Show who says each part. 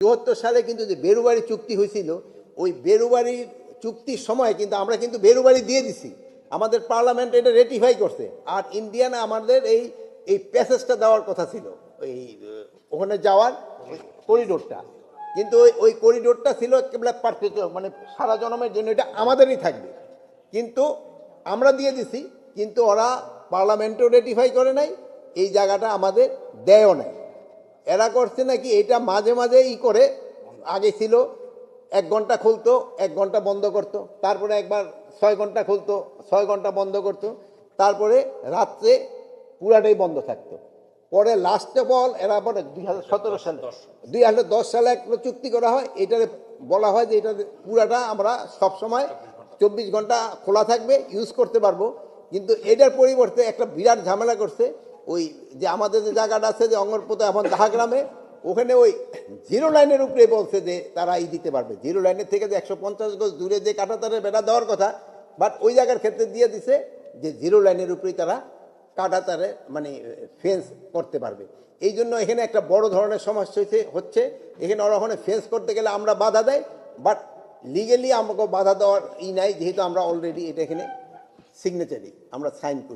Speaker 1: 74 সালে কিন্তু যে বেরুবাড়ি চুক্তি হয়েছিল, ওই বেরুবাড়ি চুক্তির সময় কিন্তু আমরা কিন্তু বেরুবাড়ি দিয়ে দিছি, আমাদের পার্লামেন্ট এটা রেটিফাই করছে। আর ইন্ডিয়ানা আমাদের এই এই প্যাসেজটা দেওয়ার কথা ছিল, ওই ওখানে যাওয়ার করিডোরটা, কিন্তু ওই করিডোরটা ছিল কেবল পারপেচুয়াল, মানে সারা জনমের জন্য এটা আমাদেরই থাকবে। কিন্তু আমরা দিয়ে দিছি, কিন্তু ওরা পার্লামেন্টেও রেটিফাই করে নাই, এই জায়গাটা আমাদের দেয়ও নাই। এরা করছে নাকি এটা মাঝে মাঝে করে, আগে ছিল 1 ঘন্টা খুলতো 1 ঘন্টা বন্ধ করতো, তারপরে একবার 6 ঘন্টা খুলতো 6 ঘন্টা বন্ধ করতো, তারপরে রাত্রে পুরাটাই বন্ধ থাকতো। পরে লাস্টে বল এরা পরে 2017 সালে 2010 সালে একটা চুক্তি করা হয়, এটারে বলা হয় যে এটা পুরাটা আমরা সবসময় 24 ঘন্টা খোলা থাকবে, ইউজ করতে পারবো। কিন্তু এটার পরিবর্তে একটা বিরাট ঝামেলা করছে, ওই যে আমাদের যে জায়গাটা আছে যে অঙ্গরপোতা এখন দাহাগ্রামে, ওখানে ওই জিরো লাইনের উপরে বলছে যে তারা দিতে পারবে, জিরো লাইনের থেকে যে 150 গজ দূরে যে কাঁটাতারের বেড়া দেওয়ার কথা, বাট ওই জায়গার ক্ষেত্রে দিয়ে দিছে যে জিরো লাইনের উপরেই তারা কাঁটাতারে মানে ফেন্স করতে পারবে। এই জন্য এখানে একটা বড় ধরনের সমস্যা হচ্ছে। এখানে ওরা ওখানে ফেন্স করতে গেলে আমরা বাধা দেয়, বাট লিগেলি আমাকে বাধা দেওয়ার নাই, যেহেতু আমরা অলরেডি এটা এখানে সিগনেচারি আমরা সাইন করছি।